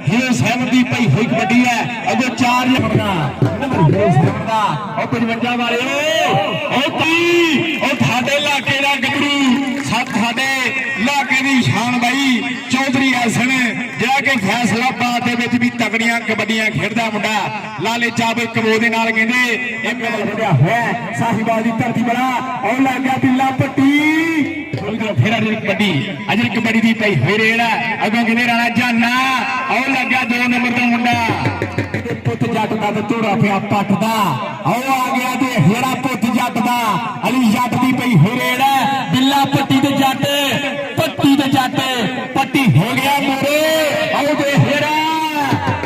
Hero 7 की पई हुई कबड्डी है अगो 4 हीरो 7 का 55 वाले इलाके का गबरू सब साडे इलाके की शान बई चौधरी हसन जाके फैसलाबाद भी तगड़ियां कबड्डियां खेडदा मुंडा लाले चाबे कबो दे नाल कहंदे एक बढ़िया होया साहिबाल दी धरती बड़ा और लग गया बिल्ला पट्टी फिर कबड्डी अजर कबड्डी दी पई होई रेड़ अगों कहंदे राणा जाना और लग गया 2 नंबर दा मुंडा पुत जट दा ते तोड़ा पिया पट दा आ गया ते हेड़ा पुत जट दा अली जट दी पई होई रेड़ बिल्ला पट्टी ते जट पट्टी ते जट पट्टी हो गया मोरे आओ ते हेड़ा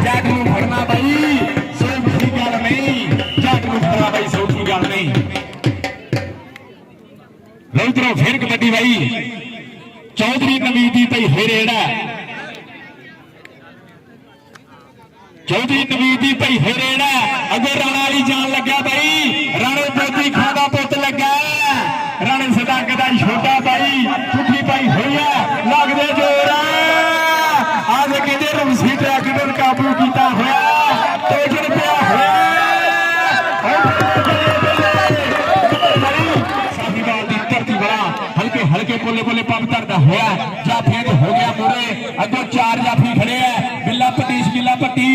जट नूं फड़ना भाई सौखी गल नहीं जट नूं फड़ना भाई सौखी गल नहीं लो इधरों फिर कबड्डी भाई चौधरी नवीद दी पई होई रेड़ चौधरी नवीद दी पई होई रेड़ अगर राणा वाली जान लगा भाई राणे पोती खादा पुत लगा राणे सदाक दा छोटा भाई पुठी पाई होई है लगदे जोर आज कहते रमसी ट्रैक ने काबू किया होया टोजन पिया होया साहिबाल दी धरती बड़ा हल्के हल्के कोले कोले पंप धरदा होया जाफियां हो गया पूरे अगो 4 जाफी खड़े है बिल्ला पट्टी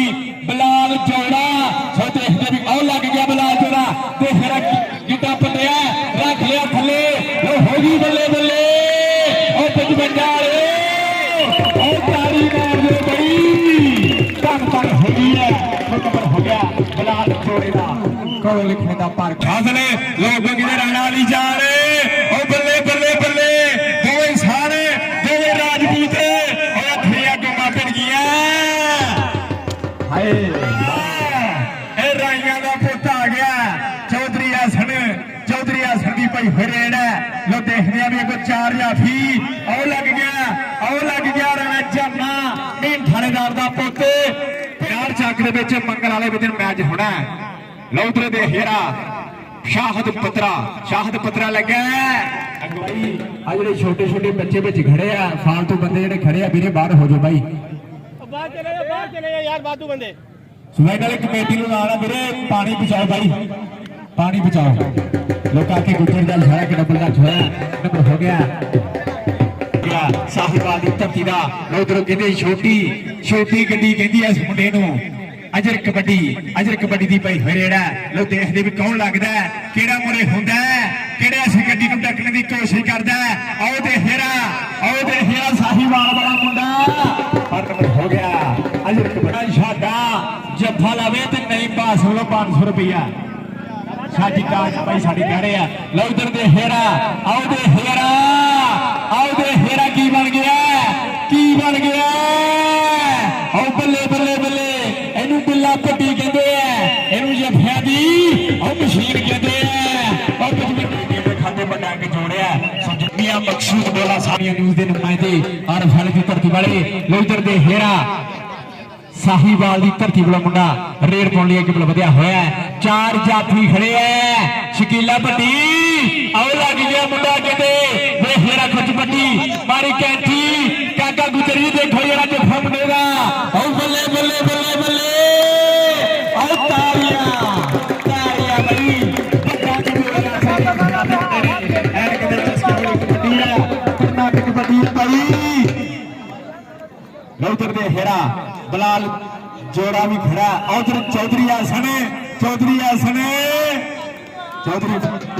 बिलाल जोड़ा सो देखते भी आओ लग गया बिलाल जोड़ा ते फिर गिटा पटिया रख लिया थले वो होगी बल्ले बल्ले और 55 वाले और तारी मार दे भाई तन हो गई है मुकम्मल हो गया बिलाल जोड़े दा कोल लिखने दा पर खासले लोग किधर राणा वाली जा रहे ओ बल्ले बल्ले बल्ले दोवे सारे दोवे राजपूत और अखरिया गुमा पिट गया हाय ए राइयां दा पुੱਤ आ गया चौधरी हसन दी पई फरेड़ लो देखदे आ भी को 4 जाफी ओ लग गया राणा जाना नीम थानेदार दा पुੱਤ प्यार चक दे विच मंगल वाले दिन मैच होना लो उधर दे हेरा शाहद पत्रा लगा अगवाई आ जेडे छोटे छोटे बच्चे विच खड़े आ फालतू बंदे जेडे खड़े आ वीरे बाहर हो जाओ भाई बाहर चले जा यार बातू बंदे सुनाई वाले कमेटी नु लाना वीरे पानी बचाओ भाई पानी बचाओ लोग आके गुजर जा सारा के डबल का छोया नंबर हो गया साहिबाल दी धरती दा उधरों कहंदे छोटी गड्डी कहंदी इस मुंडे नु अजर कबड्डी दी पई हरेड़ा लो देखदे भी कौन लगदा है केड़ा मुरे हुंदा है केड़े इस गड्डी नु टक्करने दी कोशिश करदा है आओ ते हेरा साहिबाल वाला मुंडा पर नंबर हो गया अजर कबड्डी साडा जफ्फा लावे ते नहीं पास हो 500 रुपया साडी काज भाई साडी कह रहे हैं लो उधर दे हेरा आओ दे हेरा की बन गया आओ बल्ले एनू बिल्ला पट्टी कहते हैं एनू जफिया दी और मशीन कहते हैं और खाते बड़ा के जोड़िया मियां मकसूद बोला सारिया न्यूज़ दे नुमाइंदे और फल की धरती वाले लो इधर दे हेरा साहिबाल दी धरती वाला मुंडा रेड पाउण लई अगे वधिया होया 4 जाफी खड़े है शकीला पट्टी आओ लग गया मुंडा कहते वे हेरा कुछ पट्टी मारी कैंठी काका गुजरी देखो यार जफा मुंडे दा आओ बल्ले आओ तारियां भाई बड़ा के बोला ऐन कहते चस्का कबड्डी है कर्नाटक कबड्डी भाई उधर दे हेरा बिलाल जोड़ा भी खड़ा उधर चौधरी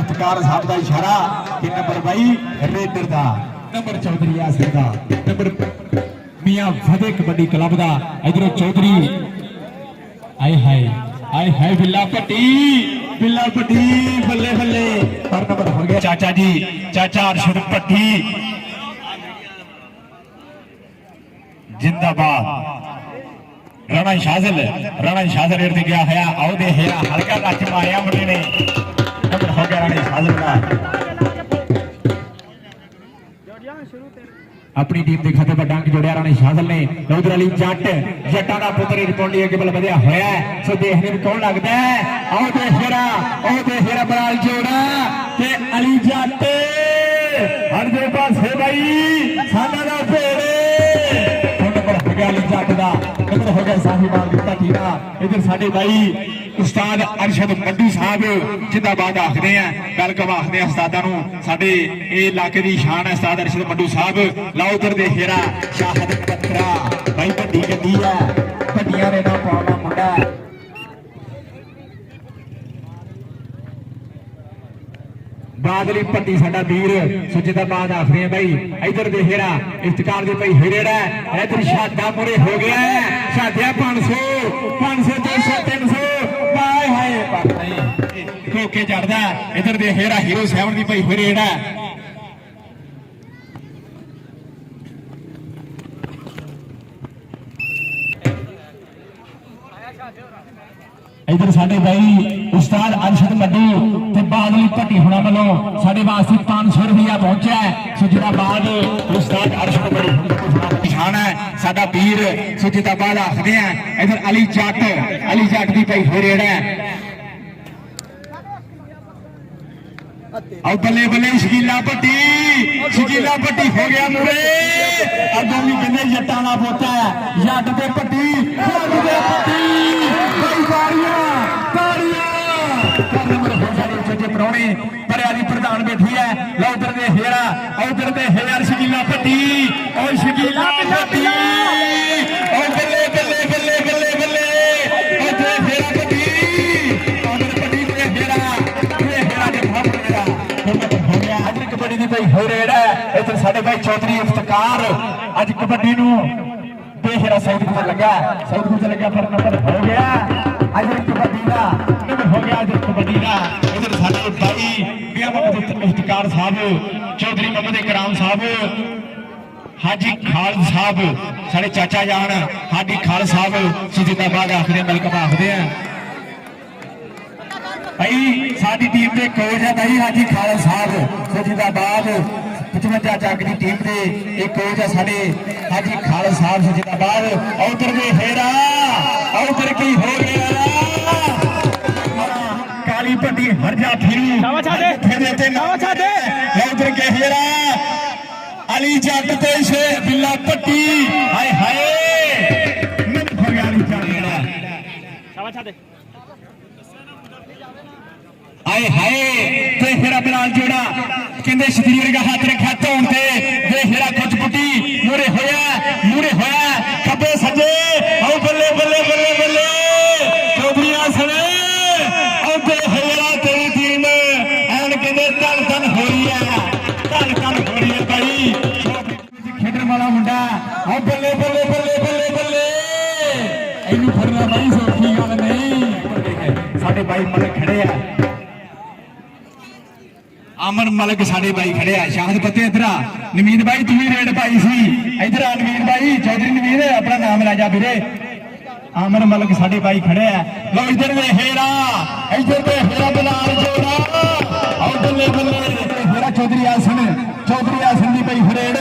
इफ्तिकार साहब का इशारा कि नंबर भाई रेडर दा नंबर चौधरी हसन दा नंबर मियां फतेह कबड्डी क्लब दा इधर चौधरी आए हाय बिल्ला पट्टी बल्ले पर नंबर हो गया चाचा अरशद पट्टी जिंदाबाद राणा शाजल रेड ते गया है आओ दे हेरा हल्का टच मारिया मुंडे ने नंबर हो गया राणा शाजल का अपनी टीम के खाते पर डंक जोड़िया राणा शाजल ने उधर अली जट्टा का पुत्र रिपोर्ट के बल वधिया होया सो देखने में कौन लगता है आओ दे हेरा बलाल जोड़ा ते अली जट हर दे पासे भाई साडा दा साहिबाल की भट्टी का इधर साडे भाई उस्ताद अरशद मड्डू साहब जिंदाबाद आखते हैं वेलकम आखते हैं उस्तादा नूं साडे इह इलाके की शान है उस्ताद अरशद मड्डू साहब लाओ उधर दे हेरा शाहद पत्थरा भाई भट्टी गड्डी है भट्टियां ने ना पाउणा मुंडा बादली भट्टी साडा वीर सुजिंदाबाद आखते हैं भाई इधर दे हेरा इफ्तिकार दे भाई हेरेड़ा इधर शादा मुरे हो गया है शादिया 500 500 200 300 हाय हाय पर नहीं कोके चढ़दा इधर दे हेरा हीरो 7 दी भाई हेरेड़ा इधर साडे भाई उस्ताद अरशद मड्डू ते बादली भट्टी हुणा वालों साडे वास्ते 500 रुपया पहुंचा है सो जिंदाबाद उस्ताद अरशद मड्डू निशान है साडा वीर सो जिंदाबाद आखदे हैं इधर अली जट दी भाई होरेड़ा और बल्ले बल्ले शकीला भट्टी हो गया मुरे अगों भी कहते जट्टां दा पोता है जट ते भट्टी प्राहुणे भरियाली प्रधान बैठी है लो उधर दे हेरा उधर दे हेर शकीला भट्टी और शकीला भट्टी और बल्ले बल्ले बल्ले बल्ले बल्ले उधर हेरा भट्टी उधर भट्टी ते हेरा दे हो गया अज कबड्डी दी भाई हो रेड़ा इधर साडे भाई चौधरी इफ्तिकार अज कबड्डी नूं हेरा सऊदपुर लगा पर नंबर हो गया अज कबड्डी का नंबर हो गया अज कबड्डी का इधर साडे भाई मियां मोहम्मद इफ्तिकार साहब चौधरी मोहम्मद इकराम साहब हाजी खाल साहब साडे चाचा जान हाजी खाल साहब जिंदाबाद आखदे वेलकम आखदे हैं भाई साडी टीम के कोच है भाई हाजी खाल साहब जिंदाबाद 55 चक की टीम के एक कोच है साडे हाजी खाल साहब जिंदाबाद उधर दे हेरा उधर की हो गया काली भट्टी हर जा उधर के हेरा अली जट ते से बिल्ला भट्टी हाय हाय आए हाय ते हेरा बिलाल जोड़ा कहते शरीर का हाथ रखा धोन से हेरा कुछ पुटी मूरे होया खब्बे सजे आओ बल्ले बल्ले बल्ले बल्ले चौधरी आसन हेरा तेरी टीम एन कहते धन धन हो रही है भाई खेडन वाला मुंडा आओ बल्ले बल्ले बल्ले बल्ले बल्ले इनू फड़ना भाई सौखी गल नहीं साडे भाई मल खड़े है अमन मलक साडे भाई खड़े है शाहद पते इधर नवीद भाई तू भी रेड पाई सी इधर आ नवीद भाई चौधरी नवीद अपना नाम ला जा वीरे अमन मलक साडे भाई खड़े है लो इधर दे हेरा बिलाल जोड़ा और बल्ले बल्ले हेरा चौधरी आसन दी भाई फरेड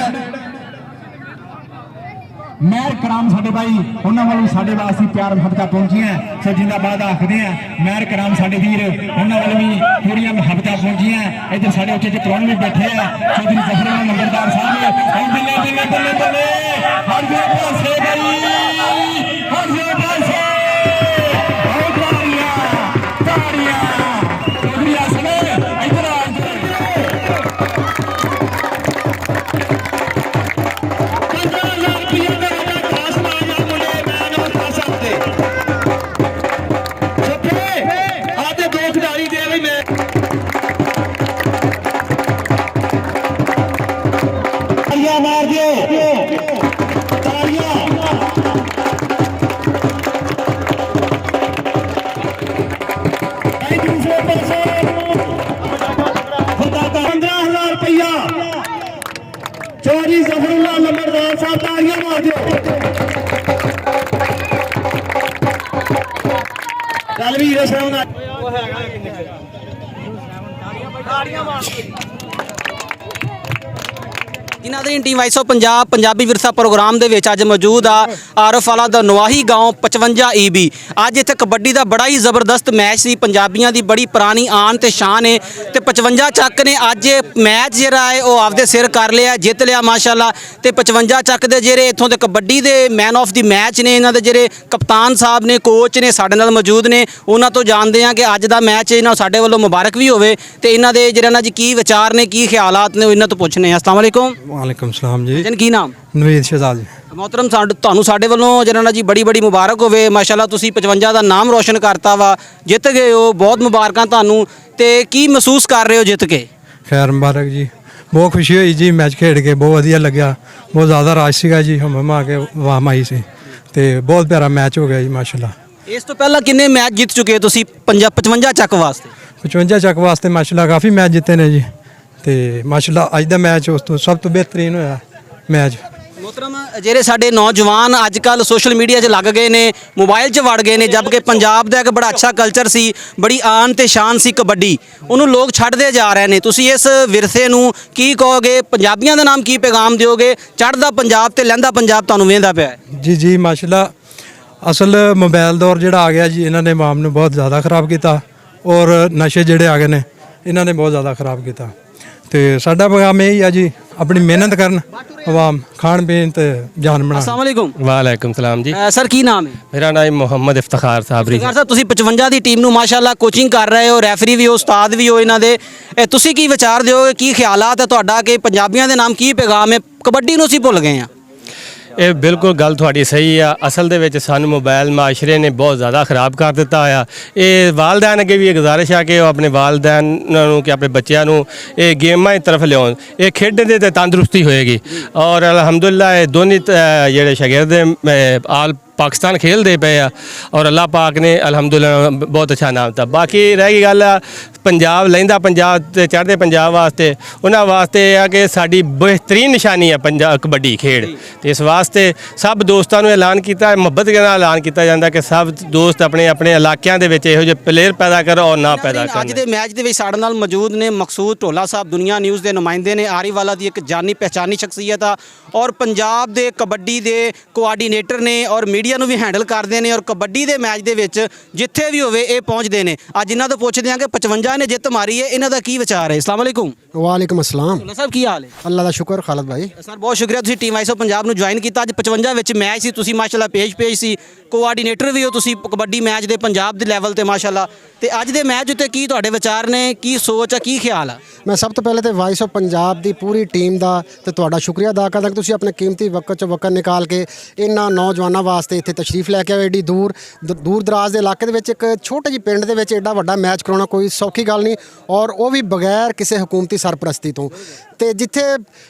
महर कराम साडे भाई उन्होंने वालों साडे वास्ते प्यार मुहब्बत पहुंचियां सो जिंदाबाद आखदे हैं महर कराम साडे वीर उन्होंने वालों भी पूरी मुहब्बत पहुंचियां इधर साडे उच्चे उच्चे प्राहुणे भी बैठे हैं चौधरी जफर नंबरदार साहब बल्ले बल्ले बल्ले बल्ले हर जो पासे भाई हर जो पासे ताड़ियां चौधरी आसन इधर आ मार दियो तालियां 15,000 रुपया चौधरी जफरुल्लाह नंबरदार साहब तालियां मार दियो चल भी तालियां मार ਜਿਨ੍ਹਾਂ ਦੇ team voice of Punjab Punjabi ਵਿਰਸਾ ਪ੍ਰੋਗਰਾਮ ਦੇ ਵਿੱਚ ਅੱਜ ਮੌਜੂਦ ਆ ਆਰਫ ਵਾਲਾ ਦਾ ਨਵਾਹੀ ਗਾঁव 55 EB। ਅੱਜ ਇੱਥੇ ਕਬੱਡੀ ਦਾ ਬੜਾ ਹੀ ਜ਼ਬਰਦਸਤ ਮੈਚ ਸੀ। ਪੰਜਾਬੀਆਂ ਦੀ ਬੜੀ ਪੁਰਾਣੀ ਆਨ ਤੇ ਸ਼ਾਨ ਹੈ ਤੇ 55 ਚੱਕ ਨੇ ਅੱਜ ਮੈਚ ਜਿਹੜਾ ਹੈ ਉਹ ਆਪਦੇ ਸਿਰ ਕਰ ਲਿਆ, ਜਿੱਤ ਲਿਆ ਮਾਸ਼ਾਅੱਲਾ। ਤੇ 55 ਚੱਕ ਦੇ ਜਿਹੜੇ ਇੱਥੋਂ ਦੇ ਕਬੱਡੀ ਦੇ ਮੈਨ ਆਫ ਦੀ ਮੈਚ ਨੇ, ਇਹਨਾਂ ਦੇ ਜਿਹੜੇ ਕਪਤਾਨ ਸਾਹਿਬ ਨੇ, ਕੋਚ ਨੇ ਸਾਡੇ ਨਾਲ ਮੌਜੂਦ ਨੇ। ਉਹਨਾਂ ਤੋਂ ਜਾਣਦੇ ਹਾਂ ਕਿ ਅੱਜ ਦਾ ਮੈਚ ਇਹਨਾਂ ਸਾਡੇ ਵੱਲੋਂ ਮੁਬਾਰਕ ਵੀ ਹੋਵੇ ਤੇ ਇਹਨਾਂ ਦੇ ਜਿਹੜਾ ਨਾ ਜੀ ਕੀ ਵਿਚਾਰ ਨੇ, ਕੀ ਖਿਆਲਾਤ ਨੇ, ਉਹ ਇਹਨਾਂ ਤੋਂ ਪੁੱਛਣੇ ਆ। अस्सलाम वालेकुम। वालेकुम सलाम जी। ਜਨ ਕੀ ਨਾਮ? नवीद शहजाद जी। मोहतरम ਤੁਹਾਨੂੰ ਸਾਡੇ ਵੱਲੋਂ ਜਿਹੜਾ ਨਾ ਜੀ ਬੜੀ ਬੜੀ ਮੁਬਾਰਕ ਹੋਵੇ। ਮਾਸ਼ਾਅੱਲਾ ਤੁਸੀਂ 55 ਦਾ ਨਾਮ ਰੋਸ਼ਨ ਕਰਤਾ ਵਾ, ਜਿੱਤ ਗਏ ਹੋ, ਬਹੁਤ ਮੁਬਾਰਕਾਂ ਤੁਹਾਨੂੰ। ਤੇ ਕੀ ਮਹਿਸੂਸ ਕਰ ਰਹੇ ਹੋ ਜਿੱਤ ਕੇ? खैर मुबारक जी, बहुत खुशी हुई जी, मैच खेड के बहुत वधिया लग्या, बहुत ज़्यादा राश सीगा जी, हम के वाम आई सी ते बहुत प्यारा मैच हो गया जी माशाल्लाह। ਇਸ ਤੋਂ ਪਹਿਲਾਂ ਕਿੰਨੇ ਮੈਚ ਜਿੱਤ ਚੁੱਕੇ ਹੋ ਤੁਸੀਂ 55 ਚੱਕ ਵਾਸਤੇ? 55 ਚੱਕ ਵਾਸਤੇ ਮਾਸ਼ਾल्लाह ਕਾਫੀ ਮੈਚ ਜਿੱਤੇ ਨੇ ਜੀ ਤੇ ਮਾਸ਼ਾल्लाह ਅੱਜ ਦਾ ਮੈਚ ਉਸ ਤੋਂ ਸਭ ਤੋਂ ਬਿਹਤਰੀਨ ਹੋਇਆ ਮੈਚ। मोहतरम ਜਿਹੜੇ ਸਾਡੇ ਨੌਜਵਾਨ ਅੱਜ ਕੱਲ ਸੋਸ਼ਲ ਮੀਡੀਆ 'ਚ ਲੱਗ ਗਏ ਨੇ, ਮੋਬਾਈਲ 'ਚ ਵੜ ਗਏ ਨੇ, ਜਦਕਿ ਪੰਜਾਬ ਦਾ ਇੱਕ ਬੜਾ ਅੱਛਾ ਕਲਚਰ ਸੀ, ਬੜੀ ਆਨ ਤੇ ਸ਼ਾਨ ਸੀ ਕਬੱਡੀ, ਉਹਨੂੰ ਲੋਕ ਛੱਡਦੇ ਜਾ ਰਹੇ ਨੇ। ਤੁਸੀਂ ਇਸ ਵਿਰਸੇ ਨੂੰ ਕੀ ਕਹੋਗੇ? ਪੰਜਾਬੀਆਂ ਦਾ ਨਾਮ ਕੀ ਪੈਗਾਮ ਦਿਓਗੇ? ਚੜ੍ਹਦਾ ਪੰਜਾਬ ਤੇ ਲਹਿੰਦਾ ਪੰਜਾਬ ਤੁਹਾਨੂੰ ਵੇਂਦਾ ਪਿਆ ਹੈ। ਜੀ ਜੀ ਮਾਸ਼ਾल्लाह ਅਸਲ ਮੋਬਾਈਲ ਦੌਰ ਜਿਹੜਾ ਆ ਗਿਆ ਜੀ, ਇਹਨਾਂ ਨੇ ਆਵਾਮ ਨੂੰ ਬਹੁਤ ਜ਼ਿਆਦਾ ਖਰਾਬ ਕੀਤਾ ਔਰ ਨਸ਼ੇ ਜਿਹੜੇ ਆ ਗਏ ਨੇ ਇਹਨਾਂ ਨੇ ਬਹੁਤ ਜ਼ਿਆਦਾ ਖਰਾਬ ਕੀਤਾ। ਤੇ ਸਾਡਾ ਪੈਗਾਮ ਇਹ ਹੀ ਆ ਜੀ, ਆਪਣੀ ਮਿਹਨਤ ਕਰਨ, ਆਵਾਮ ਖਾਣ ਪੀਣ ਤੇ ਜਾਨ ਬਣਾਉਣ। अस्सलाम वालेकुम। वालेकुम सलाम जी। ਸਰ ਕੀ ਨਾਮ ਹੈ? मेरा नाम मोहम्मद इफ्तिखार साबरी। ਸਰ ਤੁਸੀਂ 55 ਦੀ ਟੀਮ ਨੂੰ ਮਾਸ਼ਾਅੱਲਾ ਕੋਚਿੰਗ ਕਰ ਰਹੇ ਹੋ, ਰੈਫਰੀ ਵੀ ਹੋ, ਉਸਤਾਦ ਵੀ ਹੋ ਇਹਨਾਂ ਦੇ। ਤੁਸੀਂ ਕੀ ਵਿਚਾਰ ਦਿਓਗੇ, ਕੀ ਖਿਆਲਾਤ ਹੈ ਤੁਹਾਡਾ ਕਿ ਪੰਜਾਬੀਆਂ ਦੇ ਨਾਮ ਕੀ ਪੈਗਾਮ ਹੈ? ਕਬੱਡੀ ਨੂੰ ਅਸੀਂ ਭੁੱਲ ਗਏ ਹਾਂ। ਇਹ ਬਿਲਕੁਲ ਗੱਲ ਤੁਹਾਡੀ ਸਹੀ ਆ। ਅਸਲ ਦੇ ਵਿੱਚ ਸਾਨੂੰ ਮੋਬਾਈਲ ਮਾਸ਼ਰੇ ਨੇ ਬਹੁਤ ਜ਼ਿਆਦਾ ਖਰਾਬ ਕਰ ਦਿੱਤਾ ਆ। ਇਹ ਵਾਲਿदैन ਅੱਗੇ ਵੀ ਇਹ ਗੁਜ਼ਾਰਿਸ਼ ਆ ਕਿ ਉਹ ਆਪਣੇ ਵਾਲਿदैन ਨੂੰ ਕਿ ਆਪਣੇ ਬੱਚਿਆਂ ਨੂੰ ਇਹ ਗੇਮਾਂ ਦੀ ਤਰਫ ਲਿਆਉਣ। ਇਹ ਖੇਡਣ ਦੇ ਤੇ ਤੰਦਰੁਸਤੀ ਹੋਏਗੀ ਔਰ ਅਲਹਮਦੁਲਿਲਾ ਇਹ ਦੋਨੇ ਜਿਹੜੇ ਸ਼ਾਗਿਰਦ ਆਲ ਪਾਕਿस्तान खेलते पे और अल्लाह पाक ने अल्हम्दुलिल्लाह बहुत अच्छा नाम था। बाकी रह गई गल पंजाब लहिंदा पंजाब ते चढ़दे पंजाब वास्ते उन्हां वास्ते यह है कि साडी बेहतरीन निशानी है पंजाब कबड्डी खेड। तो इस वास्ते सब दोस्तों ने ऐलान किया, मुहब्बत के नाल ऐलान किया जाता कि सब दोस्त अपने अपने इलाकों के विच इहो ਜਿਹੇ प्लेयर पैदा करो और ना पैदा ਅੱਜ करन। ਦੇ ਮੈਚ ਦੇ ਵਿੱਚ ਸਾਡੇ ਨਾਲ ਮੌਜੂਦ ਨੇ ਮਕਸੂਦ ਢੋਲਾ ਸਾਹਿਬ, ਦੁਨੀਆ ਨਿਊਜ਼ ਦੇ ਨੁਮਾਇੰਦੇ ਨੇ, ਆਰੀਵਾਲਾ ਦੀ ਇੱਕ ਜਾਨੀ ਪਹਿਚਾਨੀ ਸ਼ਖਸੀਅਤ ਆ ਔਰ ਪੰਜਾਬ ਦੇ ਕਬੱਡੀ ਦੇ ਕੋਆਰਡੀਨੇਟਰ ਨੇ ਔਰ ਮੀਡੀਆ ਨੂੰ ਵੀ ਹੈਂਡਲ ਕਰਦੇ ਨੇ ਔਰ ਕਬੱਡੀ ਦੇ ਮੈਚ ਦੇ ਵਿੱਚ ਜਿੱਥੇ ਵੀ ਹੋਵੇ ਇਹ ਪਹੁੰਚਦੇ ਨੇ। ਅੱਜ ਇਹਨਾਂ ਤੋਂ ਪੁੱਛਦੇ ਹਾਂ ਕਿ 55 ਨੇ ਜਿੱਤ ਮਾਰੀ ਹੈ, ਇਹਨਾਂ ਦਾ ਕੀ ਵਿਚਾਰ ਹੈ? अस्सलाम वालेकुम। वालेकुम अस्सलाम। ਢੋਲਾ ਸਾਹਿਬ ਕੀ ਹਾਲ ਹੈ? अल्लाह का शुक्र खालिद भाई। ਸਰ ਬਹੁਤ ਸ਼ੁਕਰੀਆ, ਤੁਸੀਂ ਟੀਮ ਵਾਈਸ ਆਫ ਪੰਜਾਬ ਨੂੰ ਜੁਆਇਨ ਕੀਤਾ। ਅੱਜ 55 ਵਿੱਚ ਮੈਚ ਸੀ, ਤੁਸੀਂ ਮਾਸ਼ਾਅੱਲਾ ਪੇਸ਼ ਸੀ, ਕੋਆਰਡੀਨੇਟਰ ਵੀ ਹੋ ਤੁਸੀਂ ਕਬੱਡੀ ਮੈਚ ਦੇ ਪੰਜਾਬ ਦੇ ਲੈਵਲ ਤੇ ਮਾਸ਼ਾਅੱਲਾ। ਤੇ ਅੱਜ ਦੇ ਮੈਚ ਉੱਤੇ ਕੀ ਤੁਹਾਡੇ ਵਿਚਾਰ ਨੇ, ਕੀ ਸੋਚ ਆ, ਕੀ ਖਿਆਲ ਆ? मैं सब तो पहले तो वाइस ऑफ पंजाब की पूरी टीम का तो तुहाडा शुक्रिया अदा करदा कि तुसीं अपने कीमती वक्त चो वक्त निकाल के इन्हां नौजवानों वास्ते इत्थे तशरीफ लैके आए। एडी दूर दराज के इलाके दे विच एक छोटे जी पिंड दे विच एडा वड्डा मैच कराउणा कोई सौखी गल नहीं और वो भी बगैर किसी हुकूमती सरपरस्ती तो। ਤੇ ਜਿੱਥੇ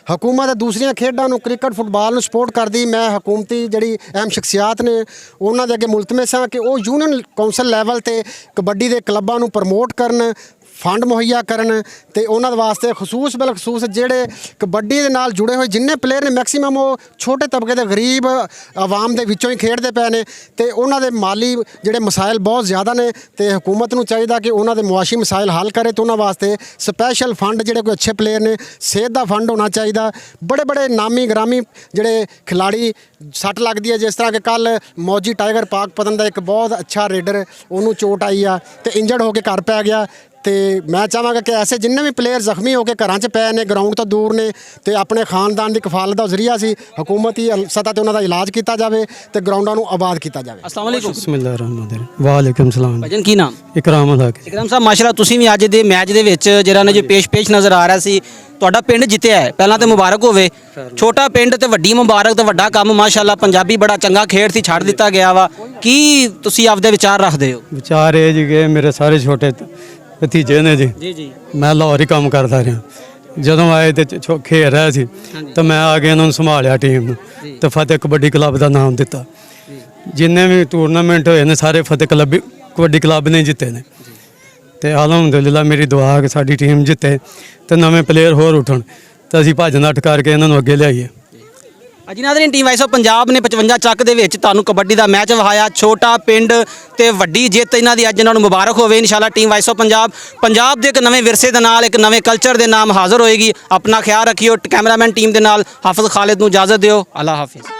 ਹਕੂਮਤ ਦੂਸਰੀਆਂ ਖੇਡਾਂ ਨੂੰ, ਕ੍ਰਿਕਟ ਫੁੱਟਬਾਲ ਨੂੰ ਸਪੋਰਟ ਕਰਦੀ, ਮੈਂ ਹਕੂਮਤੀ ਜਿਹੜੀ ਅਹਿਮ ਸ਼ਖਸੀਅਤ ਨੇ ਉਹਨਾਂ ਦੇ ਅੱਗੇ ਮੁਲਤਮਸ ਹਾਂ ਕਿ ਉਹ ਯੂਨੀਅਨ ਕੌਂਸਲ ਲੈਵਲ ਤੇ ਕਬੱਡੀ ਦੇ ਕਲੱਬਾਂ ਨੂੰ ਪ੍ਰਮੋਟ ਕਰਨ, ਫੰਡ ਮੁਹੱਈਆ ਕਰਨ ਤੇ ਉਹਨਾਂ ਦੇ ਵਾਸਤੇ ਖਸੂਸ ਬਿਲਖਸੂਸ ਜਿਹੜੇ ਕਬੱਡੀ ਦੇ ਨਾਲ ਜੁੜੇ ਹੋਏ ਜਿੰਨੇ ਪਲੇਅਰ ਨੇ ਮੈਕਸਿਮਮ ਉਹ ਛੋਟੇ ਤਬਕੇ ਦੇ ਗਰੀਬ ਆਵਾਮ ਦੇ ਵਿੱਚੋਂ ਹੀ ਖੇਡਦੇ ਪਏ ਨੇ ਤੇ ਉਹਨਾਂ ਦੇ ਮਾਲੀ ਜਿਹੜੇ ਮਸਾਇਲ ਬਹੁਤ ਜ਼ਿਆਦਾ ਨੇ ਤੇ ਹਕੂਮਤ ਨੂੰ ਚਾਹੀਦਾ ਕਿ ਉਹਨਾਂ ਦੇ ਮੁਆਸ਼ੀ ਮਸਾਇਲ ਹੱਲ ਕਰੇ ਤੇ ਉਹਨਾਂ ਵਾਸਤੇ ਸਪੈਸ਼ਲ ਫੰਡ ਜਿਹੜੇ ਕੋਈ ਅੱਛੇ ਪਲੇਅਰ ਨੇ, ਸਿਹਤ ਦਾ ਫੰਡ ਹੋਣਾ ਚਾਹੀਦਾ। ਬੜੇ ਬੜੇ ਨਾਮੀ ਗ੍ਰਾਮੀ ਜਿਹੜੇ ਖਿਲਾੜੀ ਸੱਟ ਲੱਗਦੀ ਹੈ, ਜਿਸ ਤਰ੍ਹਾਂ ਕਿ ਕੱਲ ਮੌਜੀ ਟਾਈਗਰ ਪਾਕ ਪਤਨ ਦਾ ਇੱਕ ਬਹੁਤ ਅੱਛਾ ਰੇਡਰ ਉਹਨੂੰ ਚੋਟ ਆਈ ਆ ਤੇ ਇੰਜਰਡ ਹੋ ਕੇ ਘਰ ਪੈ ਗਿਆ। ਤੇ ਮੈਂ ਚਾਹਾਂਗਾ ਕਿ ਐਸੇ ਜਿੰਨੇ ਵੀ ਪਲੇਅਰ ਜ਼ਖਮੀ ਹੋ ਕੇ ਘਰਾਂ 'ਚ ਪਏ ਨੇ, ਗਰਾਊਂਡ ਤੋਂ ਦੂਰ ਨੇ ਤੇ ਆਪਣੇ ਖਾਨਦਾਨ ਦੀ ਕਫਾਲਤ ਦਾ ਜ਼ਰੀਆ ਸੀ ਹਕੂਮਤੀ ਸਤ੍ਹਾ ਤੇ ਉਹਨਾਂ ਦਾ ਇਲਾਜ ਕੀਤਾ ਜਾਵੇ ਤੇ ਗਰਾਊਂਡਾਂ ਨੂੰ ਆਬਾਦ ਕੀਤਾ ਜਾਵੇ। अस्सलाम वालेकुम। ਬਿਸਮਿਲ੍ਲਾਹਿਰਰਹਿਮਾਨਿਰਰਹੀਮ। ਵਾਲੇਕੁਮ ਸਲਾਮ। ਭਾਜਨ ਕੀ ਨਾਮ? ਇਕਰਾਮ ਅਦਾਕ। ਇਕਰਾਮ ਸਾਹਿਬ ਮਾਸ਼ਾਅੱਲਾ ਤੁਸੀਂ ਵੀ ਅੱਜ ਦੇ ਮੈਚ ਦੇ ਵਿੱਚ ਜਿਹੜਾ ਨਾ ਜੇ ਪੇਸ਼ ਨਜ਼ਰ ਆ ਰਿਹਾ ਸੀ, ਤੁਹਾਡਾ ਪਿੰਡ ਜਿੱਤਿਆ ਹੈ, ਪਹਿਲਾਂ ਤੇ ਮੁਬਾਰਕ ਹੋਵੇ। ਛੋਟਾ ਪਿੰਡ ਤੇ ਵੱਡੀ ਮੁਬਾਰਕ ਤੇ ਵੱਡਾ ਕੰਮ ਮਾਸ਼ਾਅੱਲਾ। ਪੰਜਾਬੀ ਬੜਾ ਚੰਗਾ ਖੇਡ ਸੀ, ਛੱਡ ਦਿੱਤਾ ਗਿਆ ਵਾ। ਕੀ ਤੁਸੀਂ ਆਪਦੇ ਵਿਚਾਰ ਰੱਖਦੇ ਹੋ? ਵਿਚਾਰ ਇਹ ਜੀ ਕਿ ਮੇਰੇ ਸਾਰੇ ਛੋਟੇ ਭਤੀਜੇ ਨੇ ਜੀ। ਜੀ ਜੀ ਮੈਂ ਲਾਹੌਰ ਹੀ ਕੰਮ ਕਰਦਾ ਰਿਹਾ। ਜਦੋਂ ਆਏ ਤੇ ਖੇਡ ਰਿਹਾ ਸੀ ਤਾਂ ਮੈਂ ਆ ਕੇ ਇਹਨਾਂ ਨੂੰ ਸੰਭਾਲਿਆ ਟੀਮ ਨੂੰ ਤੇ ਫਤਿਹ ਕਬੱਡੀ ਕਲੱਬ ਦਾ ਨਾਮ ਦਿੱਤਾ। ਜਿੰਨੇ ਵੀ ਟੂਰਨਾਮੈਂਟ ਹੋਏ ਨੇ ਸਾਰੇ ਫਤਿਹ ਕਬੱਡੀ ਕਲੱਬ ਨੇ ਜਿੱਤੇ ਨੇ ਤੇ ਅਲਹਮਦੁਲਿਲਾ ਮੇਰੀ ਦੁਆ ਕਿ ਸਾਡੀ ਟੀਮ ਜਿੱਤੇ ਤੇ ਨਵੇਂ ਪਲੇਅਰ ਹੋਰ ਉੱਠਣ ਤਾਂ ਅਸੀਂ ਭੱਜ ਨੱਠ ਕਰਕੇ ਇਹਨਾਂ ਨੂੰ ਅੱਗੇ ਲਿਆਈਏ। ਅਜੀ ਨਾਜ਼ਰੀਨ, ਟੀਮ ਵਾਈਸ ਆਫ ਪੰਜਾਬ ਨੇ 55 ਚੱਕ ਦੇ ਵਿੱਚ ਤੁਹਾਨੂੰ ਕਬੱਡੀ ਦਾ ਮੈਚ ਵਿਖਾਇਆ। ਛੋਟਾ ਪਿੰਡ ਤੇ ਵੱਡੀ ਜਿੱਤ ਇਹਨਾਂ ਦੀ ਅੱਜ ਇਹਨਾਂ ਨੂੰ ਮੁਬਾਰਕ ਹੋਵੇ। ਇਨਸ਼ਾਅੱਲਾ ਟੀਮ ਵਾਈਸ ਆਫ ਪੰਜਾਬ ਦੇ ਇੱਕ ਨਵੇਂ ਵਿਰਸੇ ਦੇ ਨਾਲ, ਇੱਕ ਨਵੇਂ ਕਲਚਰ ਦੇ ਨਾਮ ਹਾਜ਼ਰ ਹੋਏਗੀ। ਆਪਣਾ ਖਿਆਲ ਰੱਖਿਓ। ਕੈਮਰਾਮੈਨ ਟੀਮ ਦੇ ਨਾਲ ਹਾਫਿਜ਼ ਖਾਲਿਦ ਨੂੰ ਇਜਾਜ਼ਤ ਦਿਓ। ਅੱਲਾ ਹਾਫਿਜ਼।